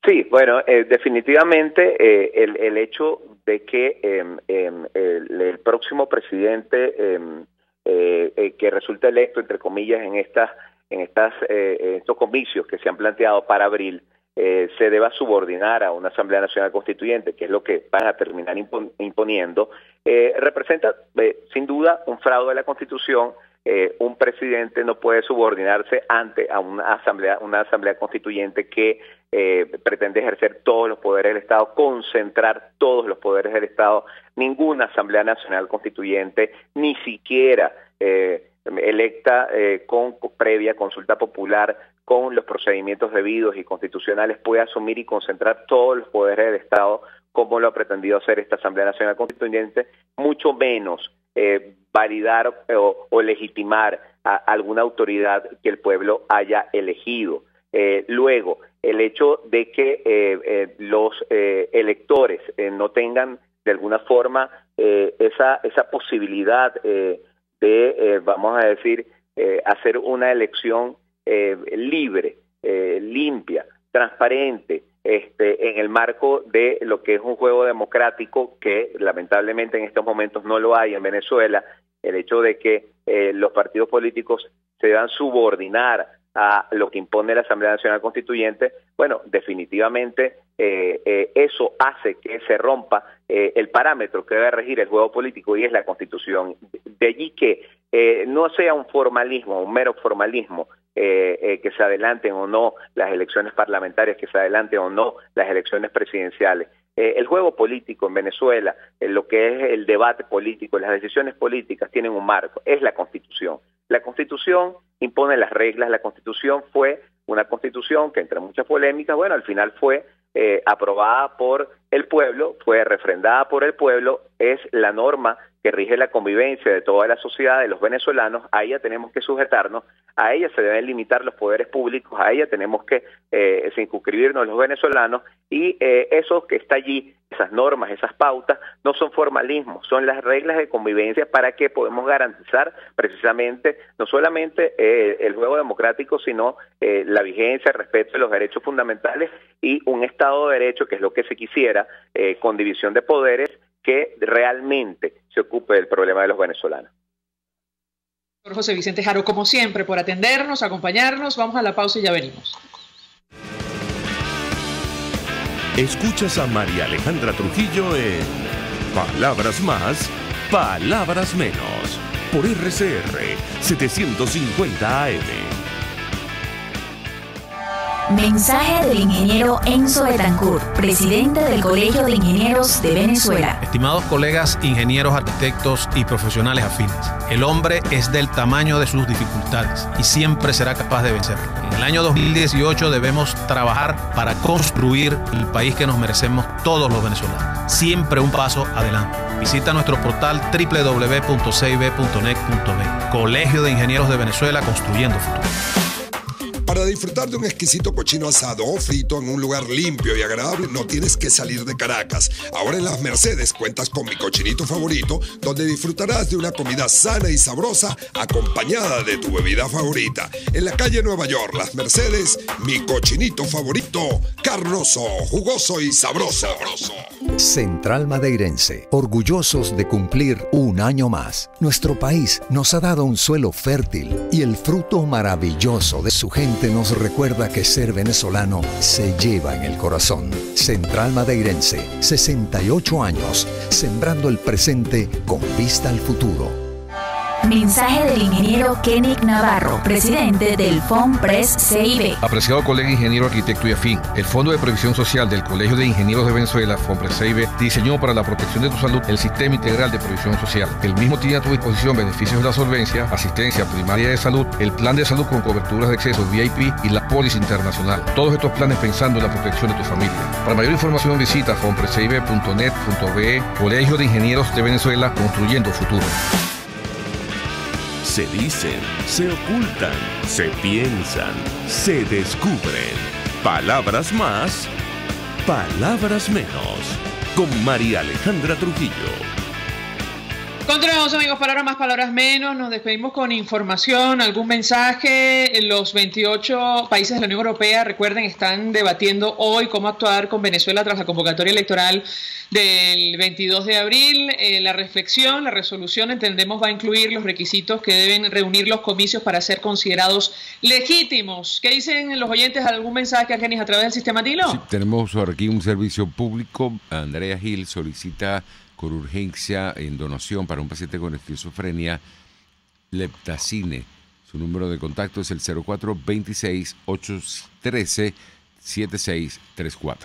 Sí, bueno, definitivamente el hecho de que el próximo presidente que resulta electo, entre comillas, en estos comicios que se han planteado para abril, se deba subordinar a una Asamblea Nacional Constituyente, que es lo que van a terminar imponiendo, representa sin duda un fraude de la Constitución. Un presidente no puede subordinarse ante a una asamblea constituyente que pretende ejercer todos los poderes del Estado, concentrar todos los poderes del Estado. Ninguna Asamblea Nacional Constituyente, ni siquiera electa con previa consulta popular, con los procedimientos debidos y constitucionales, puede asumir y concentrar todos los poderes del Estado como lo ha pretendido hacer esta Asamblea Nacional Constituyente, mucho menos validar o legitimar a alguna autoridad que el pueblo haya elegido. Luego, el hecho de que los electores no tengan de alguna forma esa posibilidad de, vamos a decir, hacer una elección libre, limpia, transparente, en el marco de lo que es un juego democrático que lamentablemente en estos momentos no lo hay en Venezuela. El hecho de que los partidos políticos se deban subordinar a lo que impone la Asamblea Nacional Constituyente, bueno, definitivamente eso hace que se rompa el parámetro que debe regir el juego político, y es la Constitución. De allí que no sea un formalismo, un mero formalismo, que se adelanten o no las elecciones parlamentarias, que se adelanten o no las elecciones presidenciales. El juego político en Venezuela, lo que es el debate político, las decisiones políticas tienen un marco, es la Constitución. La Constitución impone las reglas, la Constitución fue una Constitución que, entre muchas polémicas, bueno, al final fue aprobada por el pueblo, fue refrendada por el pueblo, es la norma que rige la convivencia de toda la sociedad de los venezolanos. A ella tenemos que sujetarnos, a ella se deben limitar los poderes públicos, a ella tenemos que circunscribirnos los venezolanos, y eso que está allí, esas normas, esas pautas, no son formalismos, son las reglas de convivencia para que podamos garantizar precisamente no solamente el juego democrático, sino la vigencia, el respeto de los derechos fundamentales y un Estado de Derecho, que es lo que se quisiera, con división de poderes, que realmente se ocupe del problema de los venezolanos. José Vicente Jaro, como siempre, por atendernos, acompañarnos. Vamos a la pausa y ya venimos. Escuchas a María Alejandra Trujillo en Palabras Más, Palabras Menos, por RCR 750 AM. Mensaje del ingeniero Enzo Betancourt, presidente del Colegio de Ingenieros de Venezuela. Estimados colegas, ingenieros, arquitectos y profesionales afines, el hombre es del tamaño de sus dificultades y siempre será capaz de vencerlo. En el año 2018 debemos trabajar para construir el país que nos merecemos todos los venezolanos. Siempre un paso adelante. Visita nuestro portal www.cib.net.be. Colegio de Ingenieros de Venezuela, construyendo futuro. Para disfrutar de un exquisito cochino asado o frito en un lugar limpio y agradable, no tienes que salir de Caracas. Ahora en Las Mercedes cuentas con Mi Cochinito Favorito, donde disfrutarás de una comida sana y sabrosa acompañada de tu bebida favorita. En la calle Nueva York, Las Mercedes, Mi Cochinito Favorito, carnoso, jugoso y sabroso. Central Madeirense, orgullosos de cumplir un año más. Nuestro país nos ha dado un suelo fértil y el fruto maravilloso de su gente nos recuerda que ser venezolano se lleva en el corazón. Central Madeirense, 68 años, sembrando el presente con vista al futuro. Mensaje del ingeniero Kenneth Navarro, presidente del FOMPRES CIB. Apreciado colega ingeniero, arquitecto y afín, el Fondo de Previsión Social del Colegio de Ingenieros de Venezuela, FOMPRES CIB, diseñó para la protección de tu salud el Sistema Integral de Previsión Social. El mismo tiene a tu disposición beneficios de la solvencia, asistencia primaria de salud, el plan de salud con coberturas de acceso VIP y la póliza internacional. Todos estos planes pensando en la protección de tu familia. Para mayor información visita fomprescib.net.be. Colegio de Ingenieros de Venezuela, construyendo futuro. Se dicen, se ocultan, se piensan, se descubren. Palabras más, palabras menos. Con María Alejandra Trujillo. Continuamos, amigos, palabras más, palabras menos. Nos despedimos con información, algún mensaje. Los 28 países de la Unión Europea, recuerden, están debatiendo hoy cómo actuar con Venezuela tras la convocatoria electoral del 22 de abril. La reflexión, la resolución, entendemos, va a incluir los requisitos que deben reunir los comicios para ser considerados legítimos. ¿Qué dicen los oyentes? ¿Algún mensaje, Argenis, a través del sistema Tilo? Sí, tenemos aquí un servicio público. Andrea Gil solicita con urgencia en donación para un paciente con esquizofrenia Leptacine. Su número de contacto es el 0426-813-7634.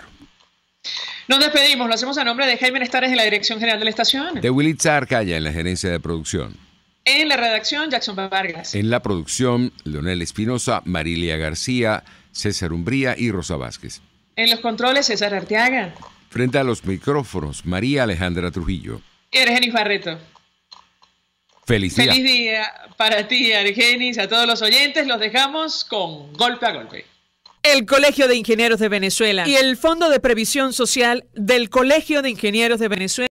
Nos despedimos, lo hacemos a nombre de Jaime Nestares de la Dirección General de la Estación. De Wilitza Arcaya en la gerencia de producción. En la redacción, Jackson Vargas. En la producción, Leonel Espinosa, Marilia García, César Umbría y Rosa Vázquez. En los controles, César Arteaga. Frente a los micrófonos, María Alejandra Trujillo. Y Argenis Barreto. Feliz día. Feliz día para ti, Argenis, a todos los oyentes. Los dejamos con Golpe a Golpe. El Colegio de Ingenieros de Venezuela y el Fondo de Previsión Social del Colegio de Ingenieros de Venezuela